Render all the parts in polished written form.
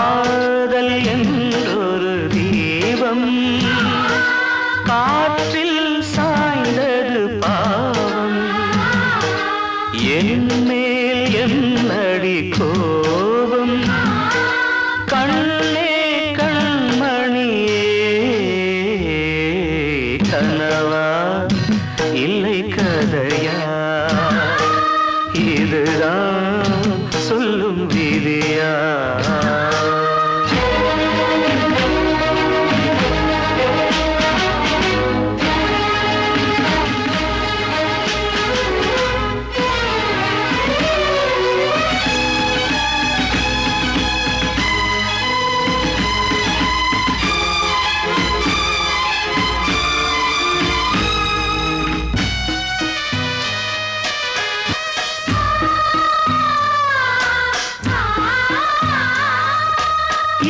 காதல் என்றொரு தீபம் காற்றில் சாய்ந்தது பாவம் என் மேல் என்னடி கோபம் கண்ணே கண்மணியே கனவா இல்லை கதையா இதுதான் சொல்லும் விதியா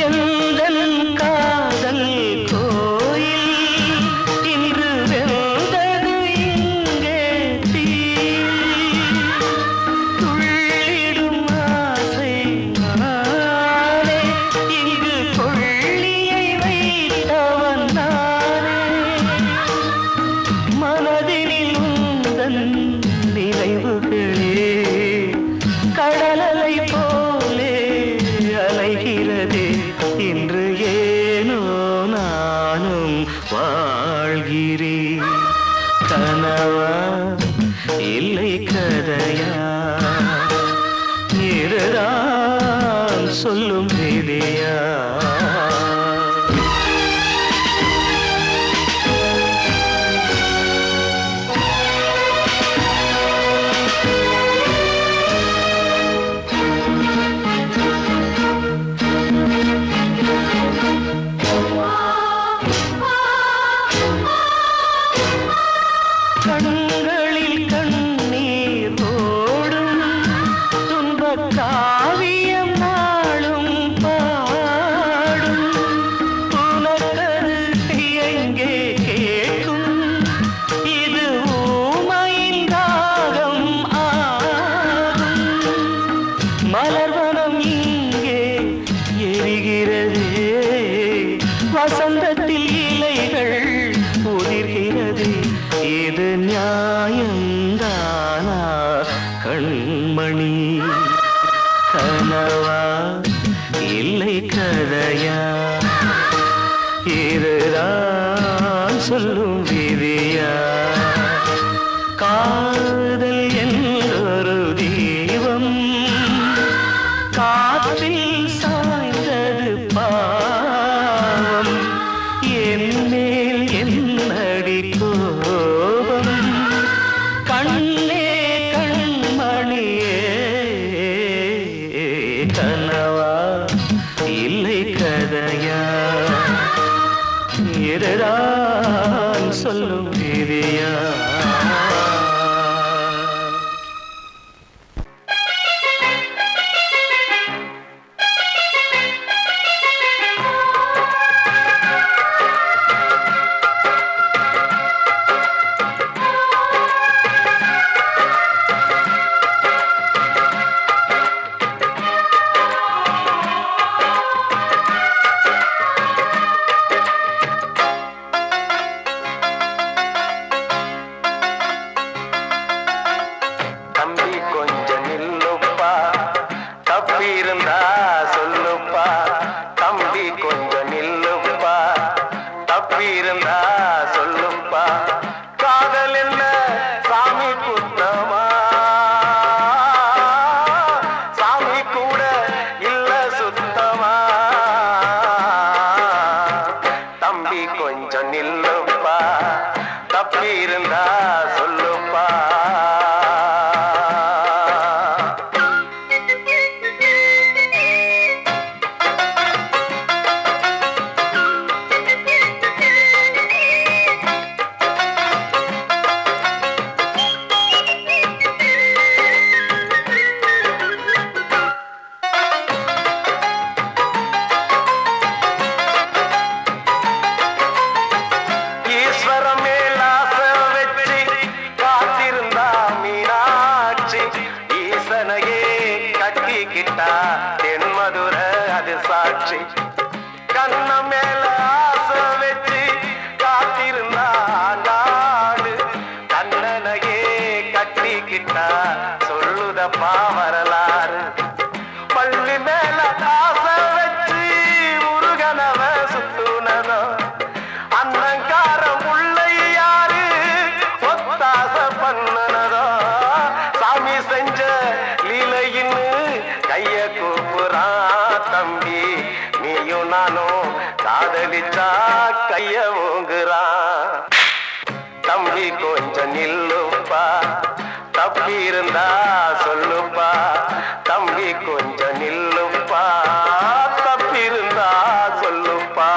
எந்தன் காதல் கோயில் இன்று வெந்தது இங்கே தீ துள்ளிடும் ஆசை நானே இங்கு கொள்ளியை வைத்தவன் நானே மனதினில் உந்தன் நினைவுகளே கடலலை போலே அலைகிறதே இன்று ஏனோ நானும் வாழ்கிறேன் கனவா இல்லை கதையா இதுதான் சொல்லும் விதியா கண்களில் கண்ணீர் ஓடும் துன்பக் காவியம் நாளும் பாடும் உனக்கது எங்கே கேட்கும் இது ஊமையின் ராகம் ஆகும் மலர்வனம் இங்கே எரிகிறதே வசந்தத்தில் இலைகள் உதிர்கிறது இது நியாயந்தானா கண்மணி கனவா இல்லை கதையா இதுதான் சொல்லும் விதியா காதல் என்றொரு தீபம் காற்றில் சாய்ந்தது பாவம் என் மேல் என்னடி கோபம் கண்ணே கண்மணியே கனவா இல்லை கதையா இதுதான் சொல்லும் விதியா காட்சி கண்ண மேல ஆசை வச்சு காத்திருந்தா நாடு கண்ணனையே கட்டிக்கிட்டா சொல்லுதப்பா வரலாறு பள்ளி மேல ஆசை வச்சு முருகனவ சுத்துனதோ அன்னங்காரம் உள்ளை யாரு ஒத்தாச பண்ணனதோ சாமி செஞ்ச லீலையின்னு கைய கூப்புறான் தம்பி நீயும் நானும் காதலிச்சா கைய ஓங்குறான் தம்பி கொஞ்சம் நில்லுப்பா தப்பி இருந்தா சொல்லுப்பா தம்பி கொஞ்சம் நில்லுப்பா தப்பி இருந்தா சொல்லுப்பா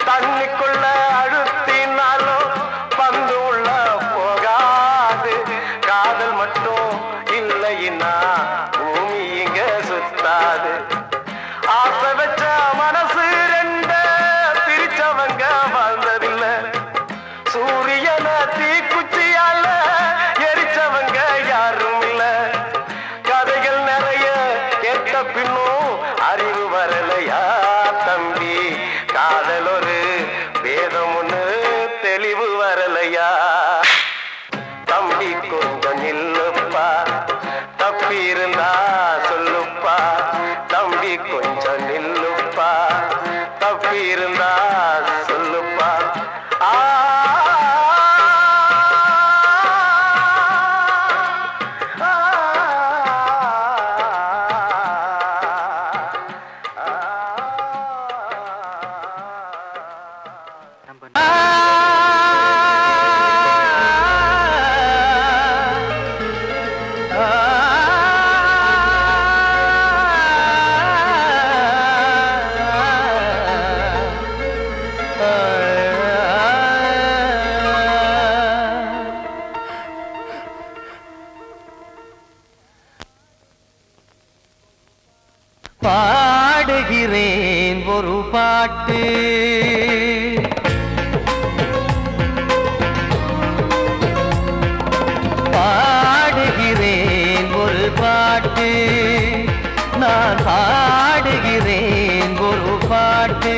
தண்ணிக்குள்ள அழுத்தினாலும் பந்து உள்ள போகாது காதல் மட்டும் இல்லைன்னா பூமி இங்க சுத்தாது ஆசை வச்ச மனசு ரெண்ட பிரிச்சவங்க வாழ்ந்ததில்ல சூரியன தீக்குச்சியால எரிச்சவங்க யாரும் இல்ல கதைகள் நிறைய கேட்ட பின்னும் அறிவு வரலையா தம்பி காதல் ஒரு வேதம் ஒண்ணு தெளிவு வரலையா தம்பி கொஞ்சம் நில்லுப்பா தப்பி இருந்தா சொல்லுப்பா தம்பி கொஞ்சம் நில்லுப்பா தப்பி இருந்தா சொல்லுப்பா பாடுகிறேன் ஒரு பாட்டு பாடுகிறேன் ஒரு பாட்டு நான் பாடுகிறேன் ஒரு பாட்டு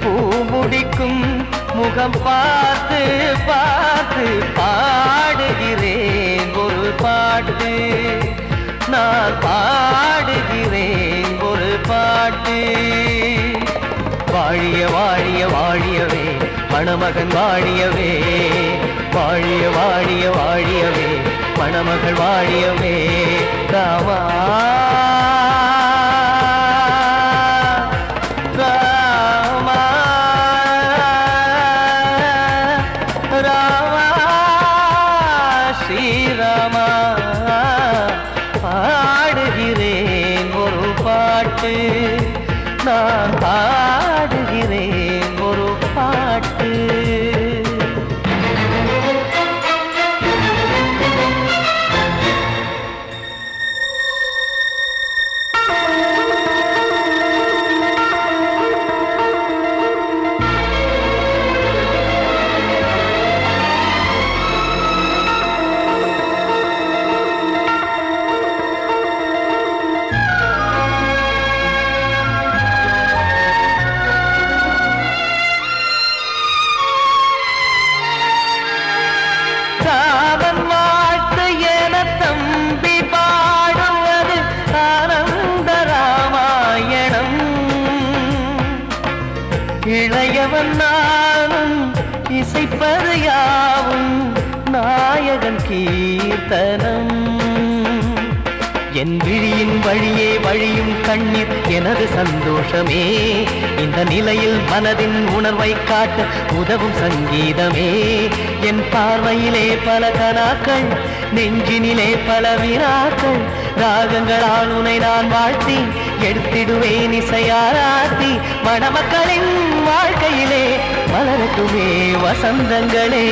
பூமுடிக்கும் முகம் பார்த்து பார்த்து பாடுகிறேன் ஒரு பாட்டு நான் பாடுகிறேன் ஒரு பாட்டு வாழிய வாழிய வாழியவே மணமகன் வாழியவே வாழிய வாழிய வாழியவே மணமகள் வாழியவே ராமா ராமா ராமா ஸ்ரீராமா பாடுகிறேன் ஒரு பாட்டு நான் பாடுகிறேன் ஒரு பாட்டு இளையவன் நானும் இசைப்பது யாவும் நாயகன் கீர்த்தனம் என் விழியின் வழியே வழியும் கண்ணீர் எனது சந்தோஷமே. இந்த நிலையில் மனதின் உணர்வை காட்ட உதவும் சங்கீதமே. என் பார்வையிலே பல கனாக்கள், நெஞ்சினிலே பல வினாக்கள். ராகங்களால் உனை நான் வாழ்த்தி எடுத்திடுவேன் இசையாராத்தி. மணமக்களின் வாழ்க்கையிலே மலரட்டுமே வசந்தங்களே.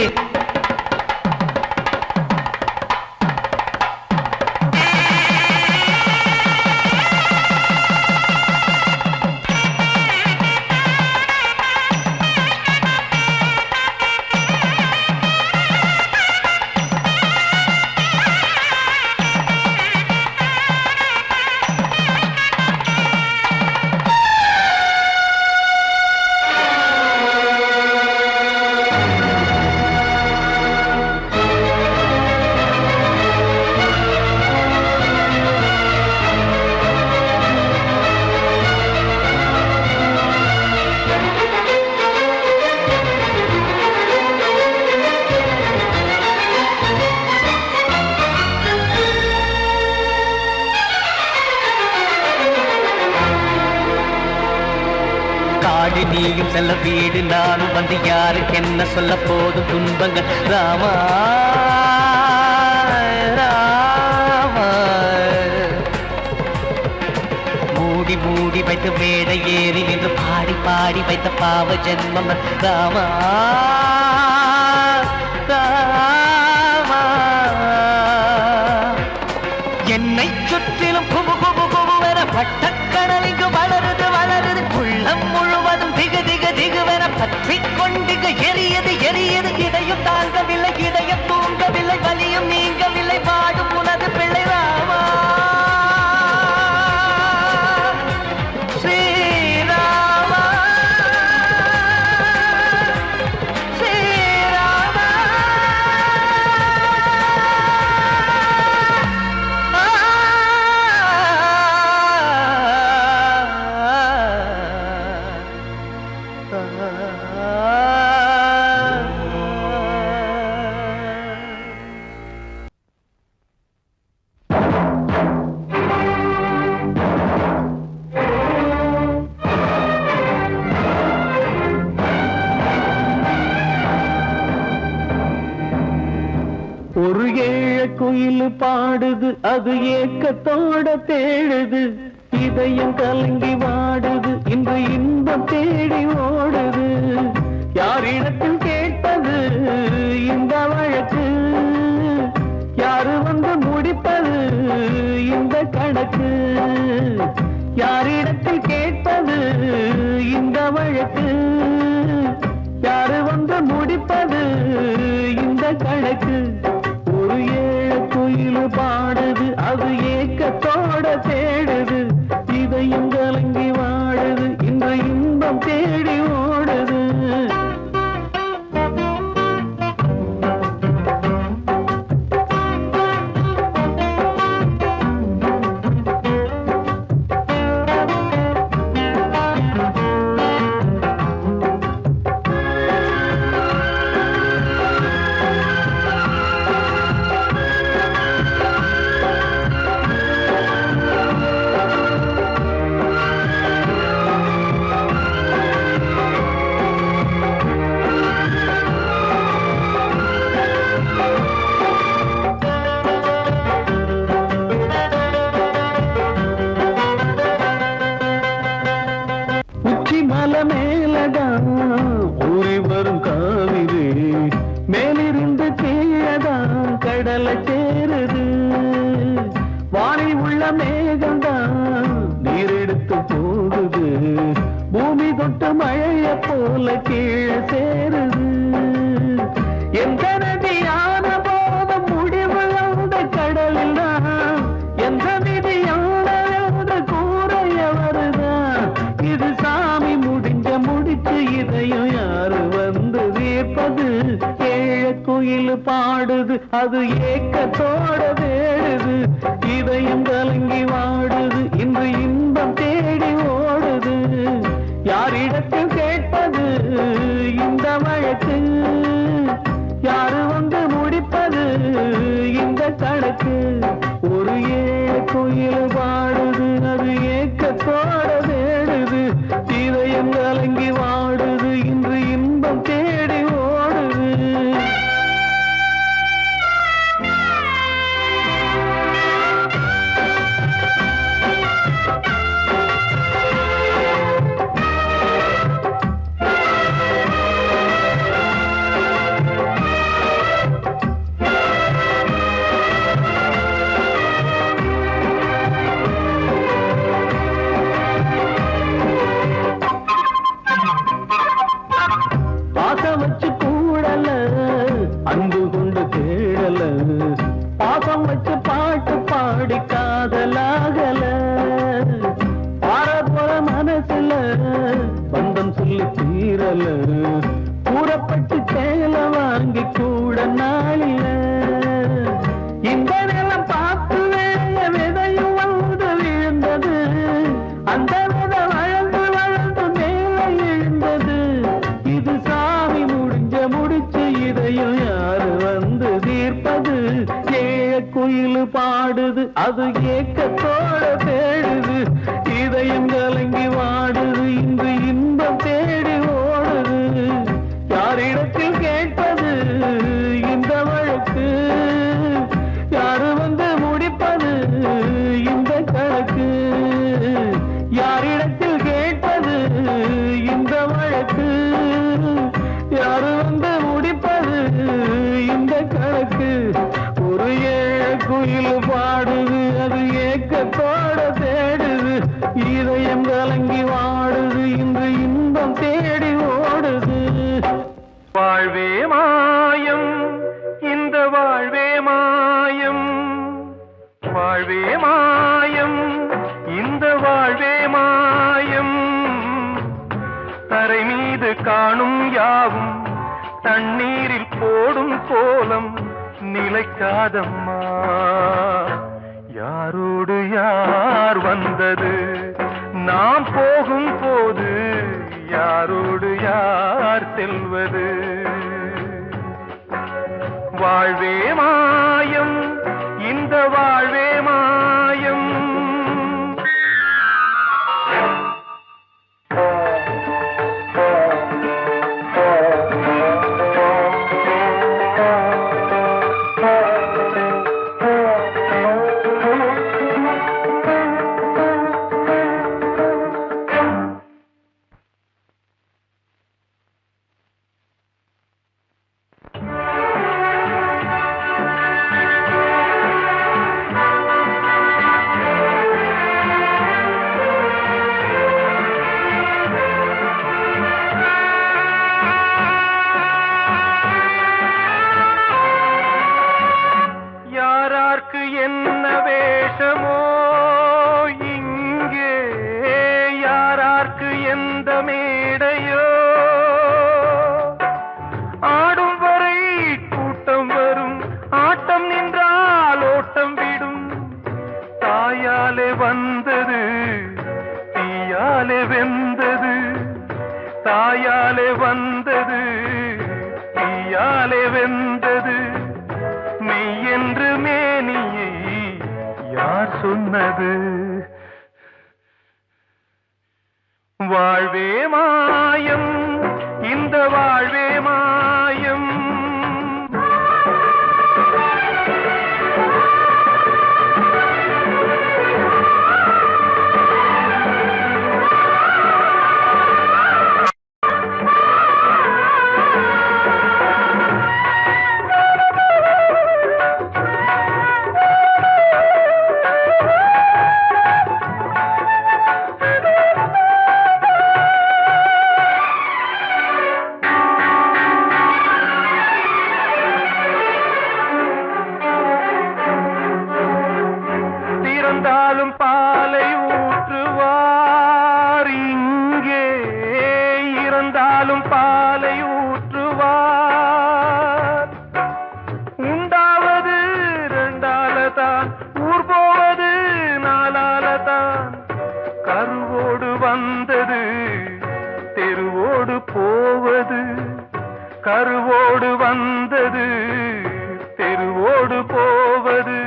நீயும் செல்ல வீடு நானும் வந்து யாருக்கு என்ன சொல்ல போதும் துன்பங்கள். ராமா ராமா மூடி மூடி வைத்து மேடை ஏறி நின்று பாடி பாடி வைத்த பாவ ஜென்மம். ராமா ராமா என்னை சுற்றிலும் குபு குபு குபுவென பட்டக்கடல் இங்கு வளருது வளருது. உள்ளம் முழுவதும் திகு திகு திகுவென பற்றி கொண்டிகு எரியது எரியது. இதையும் தாங்கவில்லை இதயம் தூங்கவில்லை வலியும் நீங்கவில்லை பாடும் உனது பிள்ளை. ராமா ஸ்ரீராமா ஸ்ரீராமா. ஒரு ஏழ குயில் பாடுது அது ஏக்கத்தோட தேடுது. இதயம் கலங்கி வாடுது இன்று இன்பம் தேடி ஓடுது. யாரிடத்தில் கேட்பது இந்த வழக்கு, யாரு வந்து முடிப்பது இந்த கணக்கு. யாரிடத்தில் கேட்பது இந்த வழக்கு, யாரு வந்து முடிப்பது இந்த கணக்கு. ஒரு ஏழ குயில் பாடுது அது ஏக்கத்தோட தேடுது. இதயம் கலங்கி வாடுது இந்த இன்பம் தேடி ஓடுது. மலை மேலதான் ஊறி வரும் காவிரி, மேலிருந்து கீழதான் கடலை சேருது. வானில் உள்ள மேகம்தான் நீரெடுத்து போகுது, பூமி தொட்டு மழைய போல கீழே சேருது. எந்த நதியான போதும் முடிவு அந்த கடலில் தான், எந்த விதியான கூறைய வருதான். இது சாமி முடிஞ்ச முடிச்சு இதையும் யாரு வந்து தீர்ப்பது? ஏழ குயில் பாடுது அது ஏக்கத்தோட வேடுது, இதயம் கலங்கி வாடுது இன்று இன்பம் தேடி ஓடுது. யாரிடத்தில் கேட்பது இந்த வழக்கு, யாரு வந்து முடிப்பது இந்த கணக்கு? ஒரு ஏழ குயில் பாடுது அது ஏக்கத்தோட தேடுது இதயம் கலங்கி வாடுது இன்று இன்பம் தேடி ஓடுது பாசம் வச்சு கூடல அன்பு கொண்டு தேடல பாசம் வச்சு பாட்டு பாடி காதலாகல பாரபோல மனசுல பந்தம் சொல்லி தீரல கூறப்பட்டு சேல வாங்கி கூட நாளில இந்த நிலம் பார்த்து விதையும் வந்து விழுந்தது அந்த விதை வளர்ந்து வளர்ந்து மேலே எழுந்தது இது சாமி முடிச்சு இதையும் யாரு வந்து தீர்ப்பது குயில் பாடுது அது ஏக்கத்தோட தேடுது இதயம் கலங்கி வாடுது இன்று இன்பம் தேடி ஓடுது யாரிடத்தில் கேட்பது இந்த வழக்கு யாரு வந்து முடிப்பது இந்த கணக்கு யாரிடத்தில் கேட்பது இந்த வழக்கு யாரு வந்து முடிப்பது இந்த கணக்கு ஒரு குயில் பாடுது அது ஏக்கத்தோட தேடுது இதயம் கலங்கி வாடுது இன்று இன்பம் தேடி ஓடுது வாழ்வே மாயம் இந்த வாழ்வே மாயம் வாழ்வே மாயம் இந்த வாழ்வே மாயம் தரை மீது காணும் யாவும் தண்ணீரில் போடும் கோலம் நிலைக்காதம்மா யாரோடு யார் வந்தது நாம் போகும் போது யாரோடு யார் செல்வது வாழ்வே மாயம் இந்த வாழ்வே மாயம் என்ன வேஷமோ இங்கே யாரார்க்கு எந்த மேடையோ ஆடும் வரை கூட்டம் வரும் ஆட்டம் நின்றால் ஓட்டம் விடும் தாயாலே வந்தது தீயாலே வெந்தது தாயாலே வந்தது தீயாலே வெந்தது மெய் என்று மேனியை யார் சொன்னது வாழ்வே மாயம் இந்த வாழ்வே மாயம் பாலை ஊற்றுவார் இங்கே இறந்தாலும் பாலை ஊற்றுவார் உண்டாவது ரெண்டாலதான் ஊர் போவது நாலாலதான் கருவோடு வந்தது தெருவோடு போவது கருவோடு வந்தது தெருவோடு போவது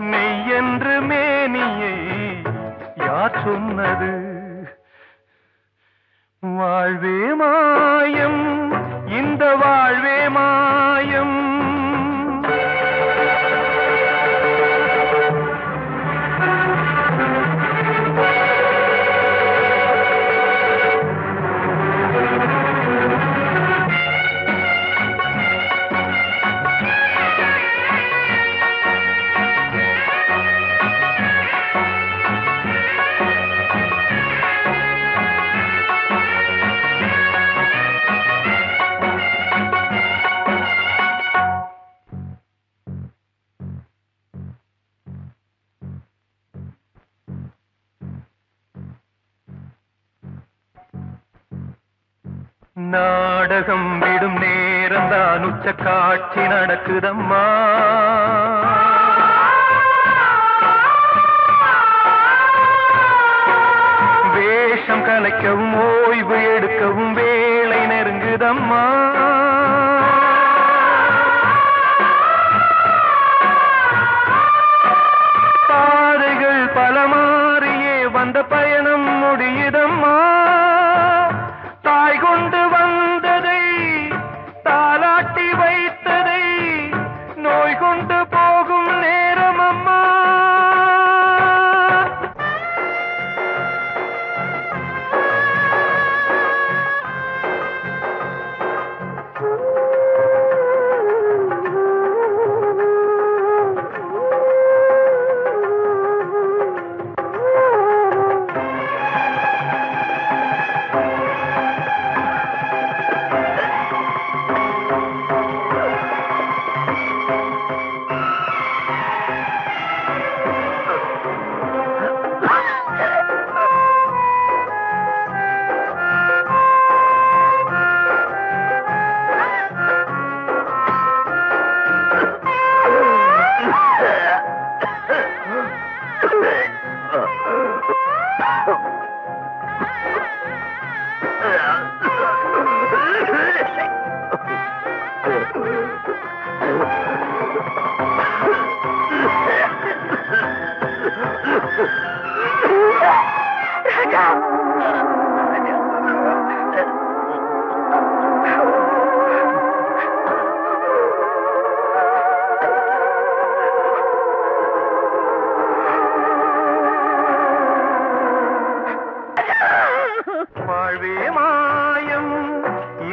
மெய்யென்று மே வாழ்வே மாயம், இந்த வாழ்வே மாயம். நாடகம் விடும் நேரம் தான் உச்ச காட்சி நடக்குதம்மா. வேஷம் கலைக்கவும் ஓய்வு எடுக்கவும் வேளை நெருங்குதம்மா. பாதைகள் பல மாறியே வந்த பயணம் முடியுதம்மா. தாய் கொண்டு வந்ததை தாலாட்டி வைத்ததை நோய் கொண்டு போகும் நேரம் அம்மா. வாழ்வே மாயம்,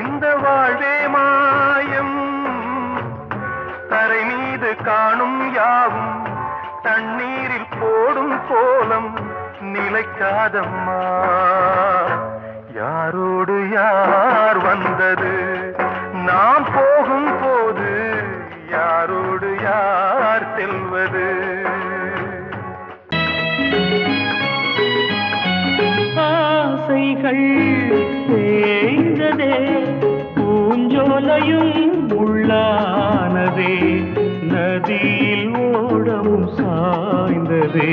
இந்த வாழ்வே மாயம். தரை மீது காணும் யாவும் தண்ணீரில் போடும் கோலம் நிலைக்காதம்மா. யாரோடு யார் வந்தது நாம் போகும் போது, யாரோடு யார் செல்வது? ஆசைகள் தேய்ந்ததே, பூஞ்சோலையும் உள்ளானதே, நதியில் ஓடவும் சாய்ந்ததே,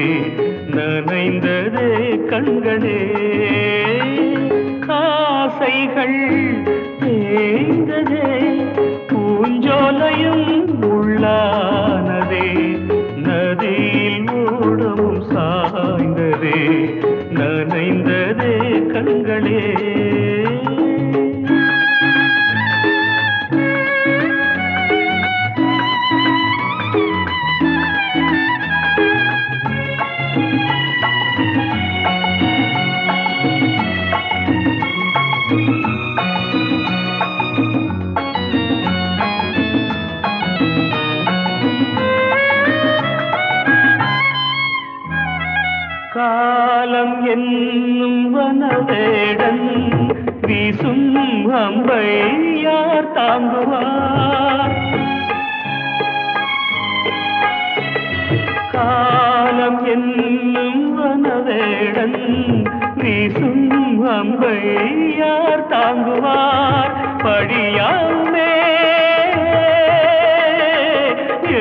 நனைந்ததே கண்களே. ஆசைகள் தேய்ந்ததே, பூஞ்சோலையும் உள்ளானதே, நதியில் ஓடவும் சாய்ந்ததே, நனைந்ததே கண்களே. காலம் என்னும் வனவேடன் வீசும் அம்பை யார் தாங்குவார்? காலம் என்னும் வனவேடன் வீசும் அம்பை யார் தாங்குவார்? படியாமே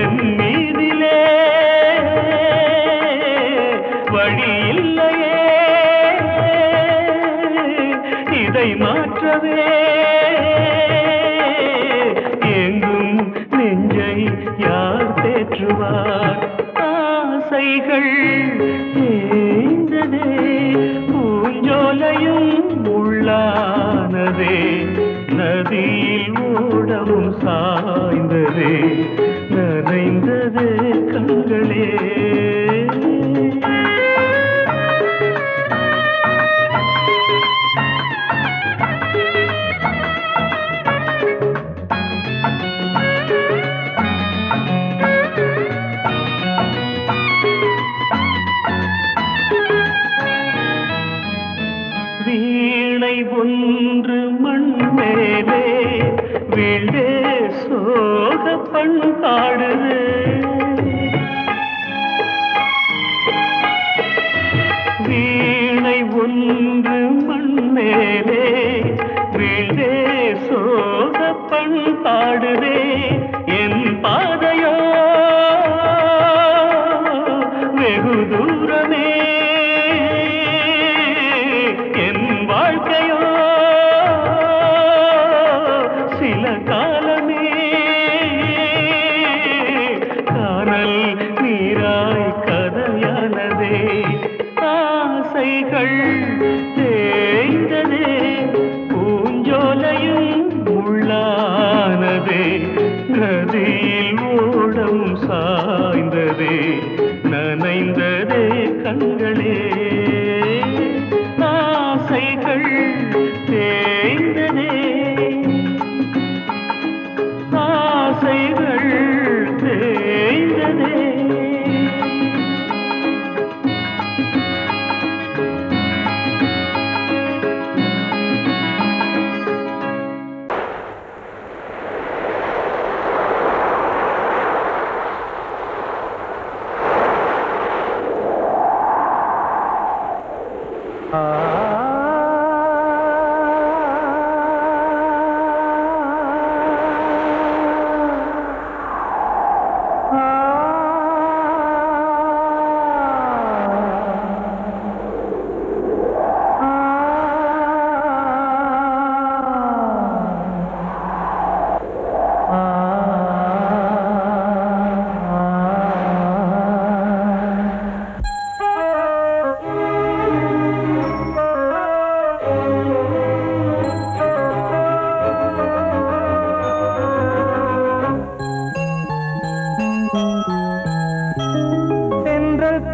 என் மீதிலே வழி இல்லையே, இதை மாற்றவே எங்கும் நெஞ்சை யார் தேற்றுவார்? ஆசைகள் தேய்ந்ததே, பூஞ்சோலையும் உள்ளார் நதியில் ஓடவும் சாய்ந்ததே நனைந்ததே கண்களே. வீணை ஒன்று மண் மேலே வீழே சோக பண்பாடுது. வீணை ஒன்று மண் மேலே வீழே சோக பண்பாடுதே. என் பாதையோ வெகு தூரமே, வாழ்க்கையோ சில காலமே. காணல் நீராய் கதையானதே, ஆசைகள் தேய்ந்ததே, பூஞ்சோலையும் முள்ளானதே. நதியில் ஓடம் சாய்ந்ததே நனைந்ததே கண்களே. ஆசைகள் தேய்ந்ததே, ஆசைகள் தேய்ந்ததே.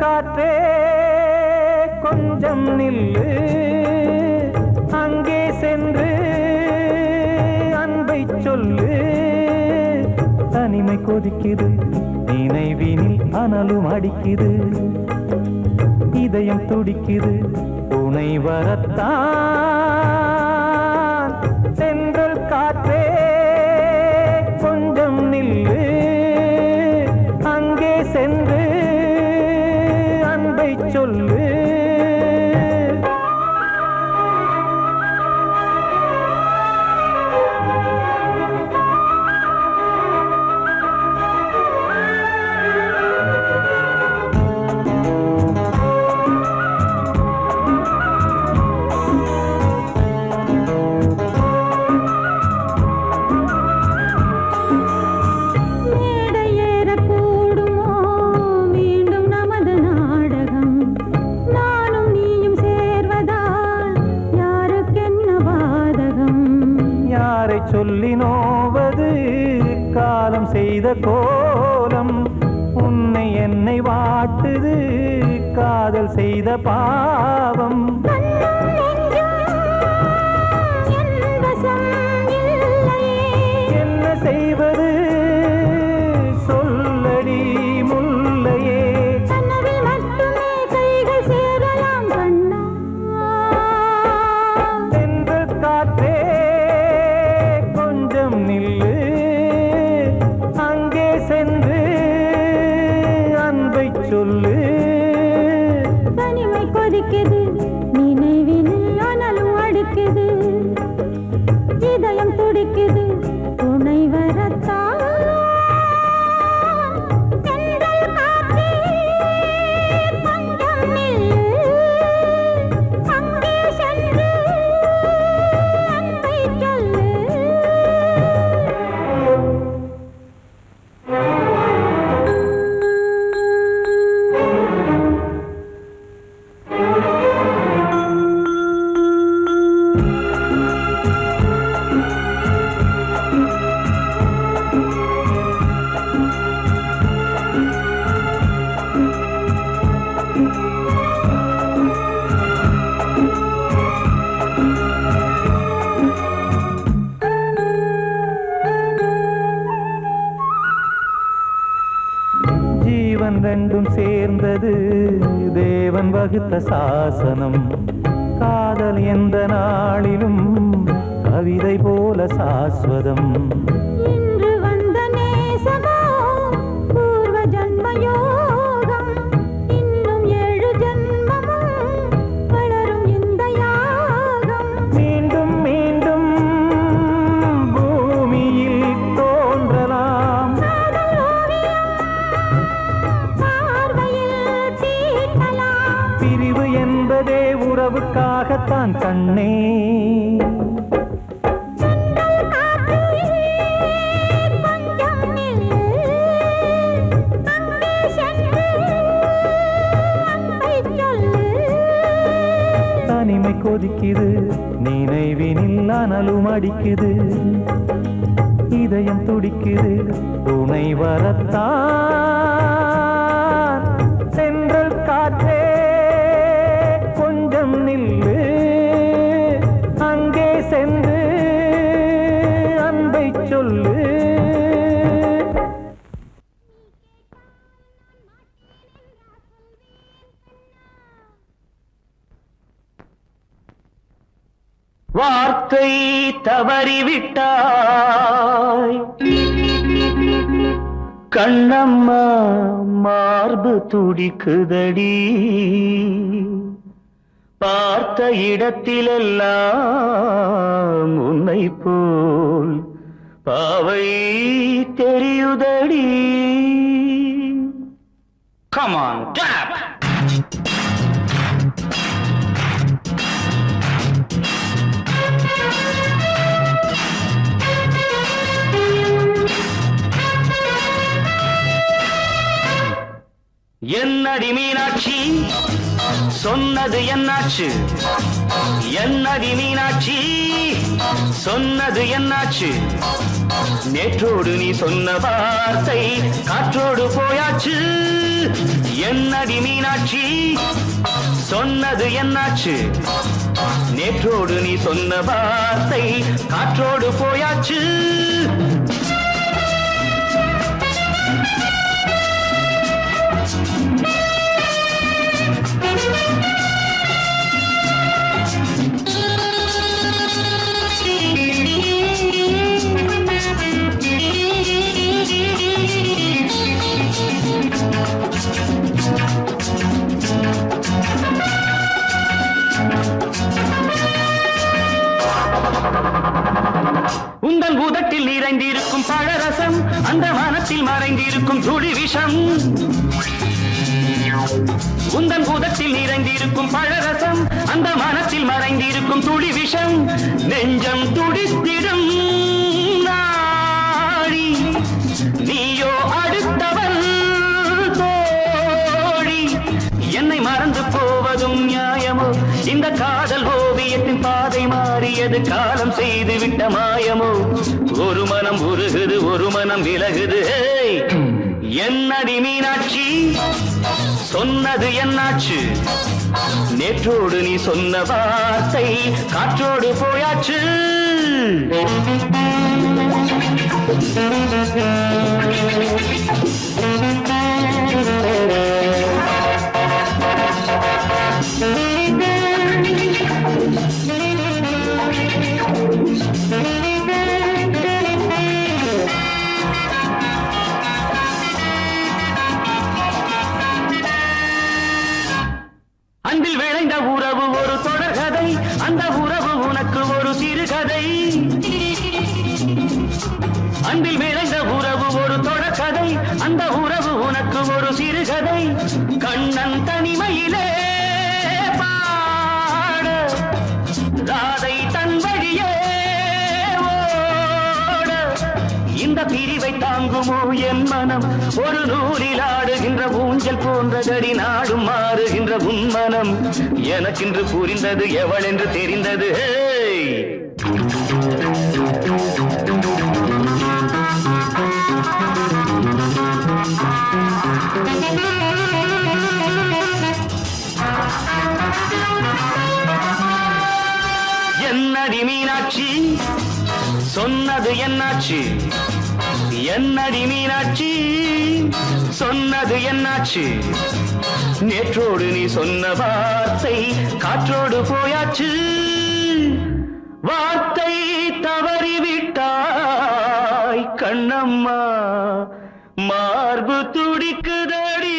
காற்றே கொஞ்சம் நில்லு, அங்கே சென்று அன்பை சொல்லு. தனிமை கொதிக்குது, நினைவினில் அனலும் அடிக்குது, இதயம் துடிக்குது துணை வரத்தான். சென்றல் காற்றே கொஞ்சம் நில்லு, அங்கே சென்று சொல்லு. சொல்லி நோவது காலம் செய்த கோலம், உன்னை என்னை வாட்டுது காதல் செய்த பாவம். என்ன செய்வது சொல்லடி முல்லையே. சென்று காற்றே நில்லு, அங்கே சென்று அன்பை சொல்லு. தனிமை கொதிக்குது, நினைவில் வகுத்த சாசனம். காதல் எந்த நாளிலும் கவிதை போல சாஸ்வதம். இன்று வந்த நேசமோ பூர்வ ஜன்மயோகம். இன்னும் 7 ஜன்மமும் வளரும் இந்த யாகம். மீண்டும் மீண்டும் பூமியில் தோன்றலாம். காதல் ஓவியம் பார்வையில் தீட்டலாம். பிரிவு என்பதே உறவுக்காகத்தான் கண்ணே. தனிமை கொதிக்குது, நினைவினில் அனலும் அடிக்குது. இதயம் துடிக்குது, துணை வரத்தான். சென்றல் காற்றே கொஞ்சம் நில்லு, அங்கே சென்று அன்பை சொல்லு. வார்த்தை தவறிவிட்டாய் கண்ணம்மா, மார்பு துடிக்குதடி. பார்த்த இடத்திலெல்லாம் உன்னை போல் பாவை தெரியுதடி. Come on, tap! என்னடி மீனாட்சி சொன்னது என்னாச்சு? என்னடி மீனாட்சி சொன்னது என்னாச்சு? நேற்றோடு நீ சொன்ன வார்த்தை காற்றோடு போயாச்சு. என்னடி மீனாட்சி சொன்னது என்னாச்சு? நேற்றோடு நீ சொன்ன வார்த்தை காற்றோடு போயாச்சு. உந்தன் உதட்டில் நிறைந்திருக்கும் பழரசம், அந்த மனத்தில் மறைந்திருக்கும் துளி விஷம். உந்தன் உதட்டில் நிறைந்திருக்கும் பழரசம், அந்த மனத்தில் மறைந்திருக்கும் துளி விஷம். நெஞ்சம் துடித்திடும் நாடி, நீயோ அடுத்தவன் தோழி. என்னை மறந்து போவதும் நியாயமோ? இந்த காதல் ஓவியத்தின் பாதை மாறியது, காலம் செய்து விட்ட மாயமோ? ஒரு மனம் உருகுது, ஒரு மனம் விலகுது. என்னடி மீனாட்சி சொன்னது என்னாச்சு? நேற்றோடு நீ சொன்ன வார்த்தை காற்றோடு போயாச்சு. அன்பில் விளைந்த உறவு ஒரு தொடர்கதை, அந்த உறவு உனக்கு ஒரு சிறுகதை. அன்பில் விளைந்த உறவு ஒரு தொடர்கதை, அந்த உறவு உனக்கு ஒரு சிறுகதை. கண்ணன் தனிமையிலே பாட, ராதை தன் வழியே ஓட. இந்த பிரிவை தாங்குமோ என் மனம்? ஒரு நூலில் ஆடுகின்ற ஊஞ்சல் போன்றதடி, நாடும் மாறுகின்ற உன்மனம். எனக்கென்று புரிந்தது, எவள் என்று தெரிந்தது. என்னடி மீனாட்சி சொன்னது என்னாச்சு? என்னடி மீனாட்சி சொன்னது என்னாச்சு நேற்றோடு நீ சொன்ன வார்த்தை காற்றோடு போயாச்சு வார்த்தை தவறிவிட்டாய் கண்ணம்மா மார்பு துடிக்குதடி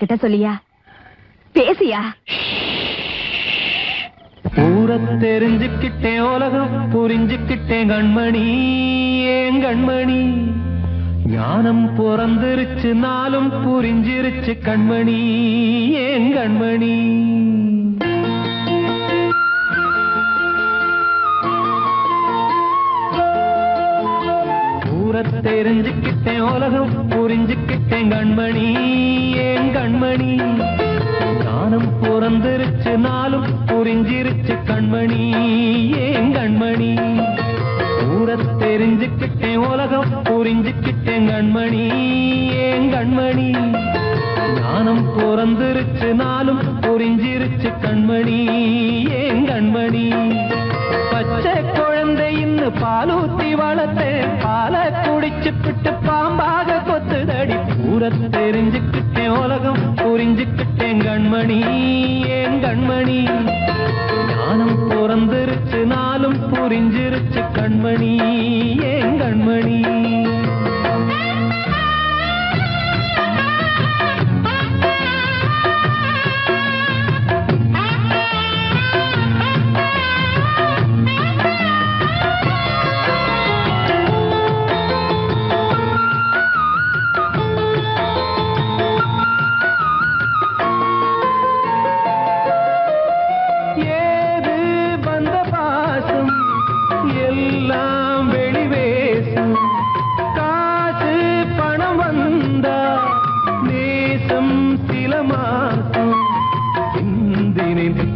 கிட்ட சொல்லியா பேசியா ஊரை தெரிஞ்சுக்கிட்டேன் உலகம் புரிஞ்சுக்கிட்டேன் கண்மணி ஏன் கண்மணி ஞானம் பிறந்திருச்சு நாளும் புரிஞ்சிருச்சு கண்மணி ஏன் கண்மணி ஊரை தெரிஞ்சுக்கிட்டேன் உலகம் புரிஞ்சுக்கிட்டேன் கண்மணி ஏன் கண்மணி ஞானம் பிறந்திருச்சு நாளும் புரிஞ்சிருச்சு கண்மணி ஏன் கண்மணி ஊர தெரிஞ்சுக்கிட்டேன் உலகம் புரிஞ்சுக்கிட்டேன் கண்மணி ஏன் கண்மணி ஞானம் பிறந்திருச்சு நாளும் புரிஞ்சிருச்சு கண்மணி ஏன் கண்மணி பச்சை குழந்தை இன்னும் பாலூத்தி வளர்த்தேன் பாலை குடிச்சு பிட்டு பாம்பாக கொத்துதடி ஊர தெரிஞ்சுக்கிட்டேன் உலகம் புரிஞ்சுக்கிட்டேன் கண்மணி ஏன் கண்மணி ஞானம் பிறந்திருச்சு நாளும் புரிஞ்சிருச்சு கண்மணி ஏன் கண்மணி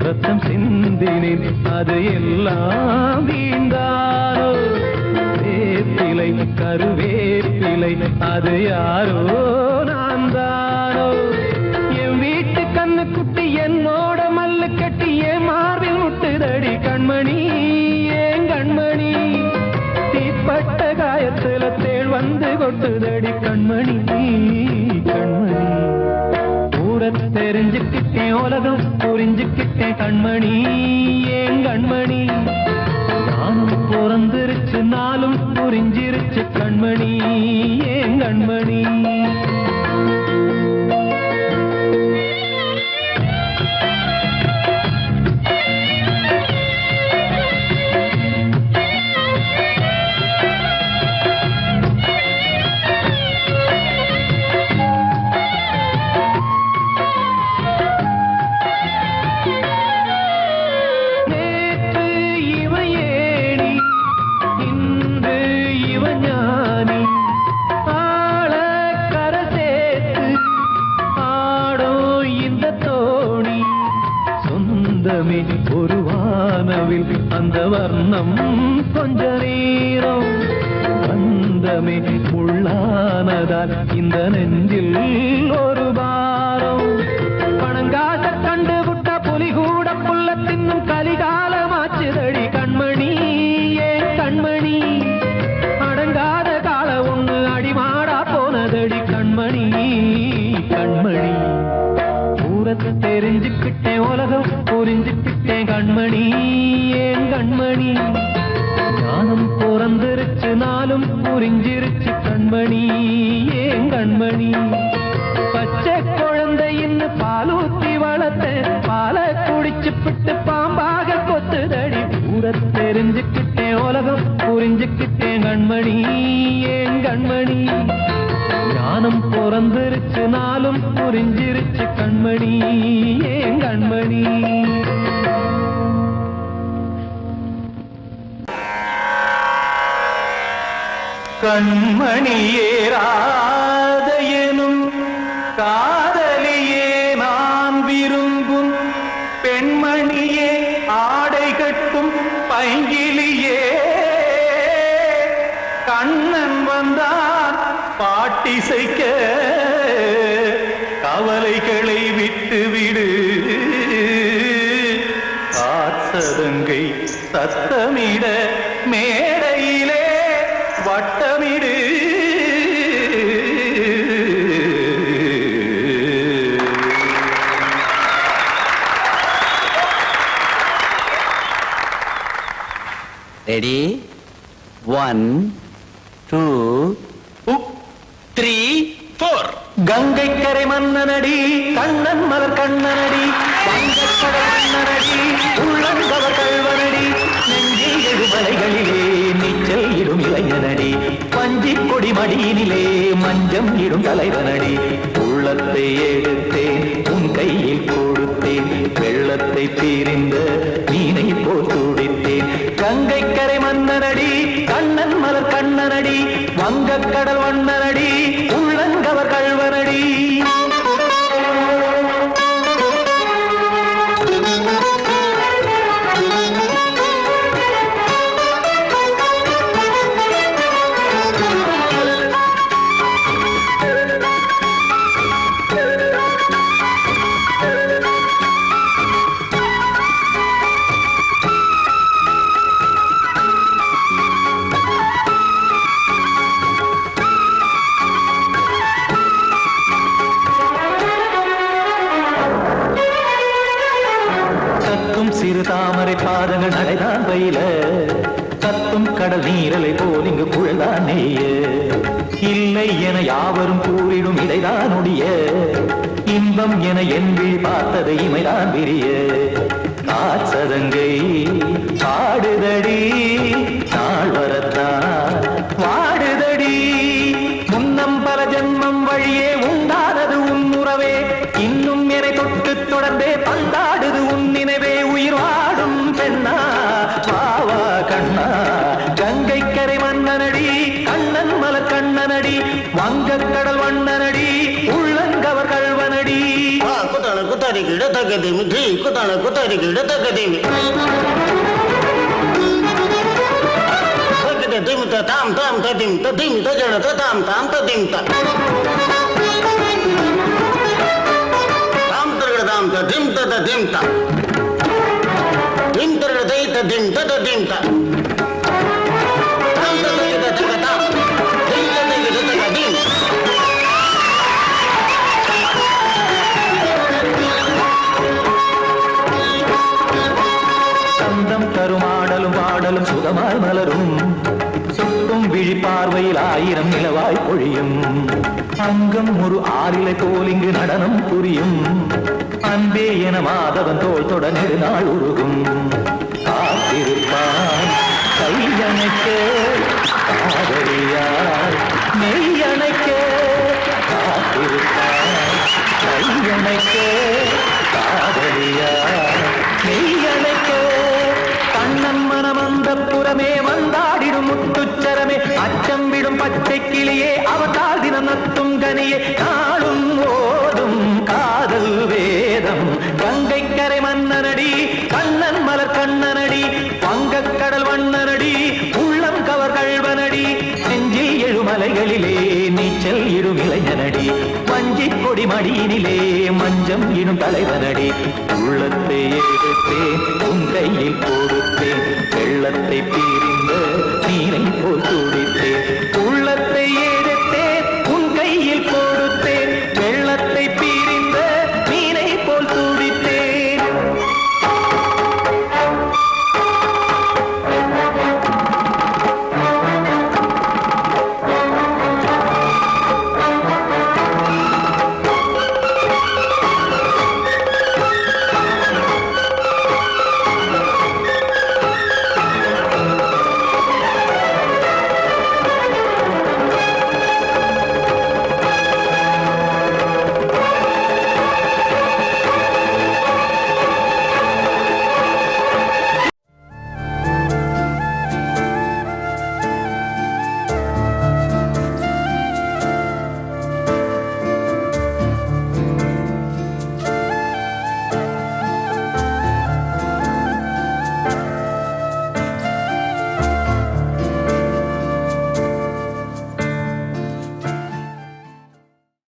ரத்தம் சிந்தினேன் அது எல்லாம் வீண்டாரோ வேப்பிலை கருவேப்பிலை அது யாரோ நான் தானோ என் வீட்டு கண்ணு குட்டி என்னோட மல்லு கட்டி என் மார்பில் முட்டுதடி கண்மணி ஏன் கண்மணி தீப்பட்ட காயத்துல தேள் வந்து கொட்டுதடி கண்மணி கண்மணி தெரிஞ்சுக்கிட்டேன் உலகம் புரிஞ்சுக்கிட்டேன் கண்மணி ஏன் கண்மணி நானும் பிறந்திருச்சு நாளும் புரிஞ்சிருச்சு கண்மணி ஏன் கண்மணி ஒரு வானவில் அந்த வர்ணம் கொஞ்ச நேரம் பந்தமே உள்ளானதால் இந்த நெஞ்சில் ஒரு பாரம் பணங்காச கண்டு விட்ட புலி கூட புல்ல தின்னும் கலிகாலமாச்சுதடி கண்மணி ஏன் கண்மணி அடங்காத கால ஒண்ணு அடிமாடா போனதடி கண்மணி கண்மணி தெரிஞ்சுக்கிட்டேன் உலகம் புரிஞ்சுக்கிட்டேன் கண்மணி ஏன் கண்மணி ஞானம் பிறந்திருச்சு நாளும் புரிஞ்சிருச்சு கண்மணி ஏன் கண்மணி பச்சை குழந்தை இன்னும் பாலூத்தி வளர்த்தேன் பாலை குடிச்சு பிட்டு பாம்பாக கொத்துதடி ஊர தெரிஞ்சுக்கிட்டேன் உலகம் புரிஞ்சுக்கிட்டேன் கண்மணி ஏன் கண்மணி ஞானம் பிறந்திருச்சு நாளும் புரிஞ்சிருச்சு கண்மணி ஏன் கண்மணி கண்மணியே ராத எனும் காதலியே நான் விரும்பும் பெண்மணியே ஆடை கட்டும் பைங்கிலியே கண்ணன் வந்தான் பாட்டிசைக்க கவலைகளை விட்டுவிடு காத்ததங்கை சத்தமிட மேடையிலே வட்டமிடு ரெடி 1 2 3 4 கங்கை கரை மன்னனடி கண்ணன் மலர் கண்ணனடி வங்கக்கடல் மன்னனடி உள்ளங்கவர் கல்வனடி நெஞ்சில் எழுமலைகளிலே நீச்சல் இடும் இளைஞனடி பஞ்சி கொடி மடியினிலே மஞ்சம் இடும் தலைவனடி உள்ளத்தை எடுத்தேன் உன் கையில் கொடுத்தேன் வெள்ளத்தை பிரிந்த மீனை போல் துடித்தேன் கங்கை கரை மன்னனடி கண்ணன் மலர் கண்ணனடி வங்கக்கடல் வண்ணனடி உள்ளங்கவர் கள்வனடி சிறு தாமரை பாதங்கள் நடைதான் பயில கத்தும் கடல் நீரலை போல் இங்கு புழல்தான் நெய்ய இல்லை என யாவரும் கூறிடும் இடைதான் ஒடிய இன்பம் என என் விழி பார்த்தது இமைதான் விரிய காற்சதங்கை பாடுதடி நாள் வரத்தான் வாடுதடி முன்னம் பல ஜென்மம் வழியே உண்டானது உன் உறவே இன்னும் என்னை தொட்டு தொடர்ந்தே பந்தாடுது உன் நினைவே உயிர் வாடும் பெண்ணா வாவா கண்ணா கங்கை கரை மன்னனடி கண்ணன் மலர் கண்ணனடி வங்கக்கடல் வண்ணனடி உள்ளங்கவர் கள்வனடி குத்தான குத்தாரி கிட தக்கதேமி ஜி குத்தான குத்தாரி கிட தக்கதேமி திமித்த தாம் தாம் ததிம் ததிமித்த ஜடத தாம் தாம் ததிமித்த தாம் தர்கதாம் ததிம் ததிமித்த திம் தர்கதை ததிம் ததிமித்த தாம் தர்கதை ததிகதாம் திம் ததிகத ததிம் சந்தம் தருமாடலும் பாடலும் சுகமாய் மலரும் சுட்டும் விழி பார்வையில் ஆயிரம் நிலவாய் பொழியும் அங்கம் ஒரு ஆறிலை போல் இங்கு நடனம் புரியும் அன்பே என மாதவன் தோல் தொட நெடுநாள் உருகும் காத்திருப்பான் கையணைக்க காதலியார் மெய்யணைக்க காத்திருப்பான் கையணைக்க காதலியார் மெய்யணைக்க கண்ணன் மனம் அந்த புறமே வந்தாடிடும் முத்துச்சரமே அச்சம் விடும் பச்சை கிளியே அவதால் தினம் நத்தும் கனியே நாளும் ஓடும் காதல் வேதம் கங்கை கரை மன்னனடி கண்ணன் மலர் கண்ணனடி வங்கக்கடல் வண்ணனடி உள்ளம் கவர் கள்வனடி நெஞ்சில் எழுமலைகளிலே நீச்சல் இடும் இளைஞனடி வஞ்சி கொடி மடியினிலே மஞ்சம் இடும் தலைவனடி உள்ளத்தை எடுத்தேன் உன் கையில் கொடுத்தேன் வெள்ளத்தை பிரிந்த நீரை போல் துடித்தேன் உள்ளத்தை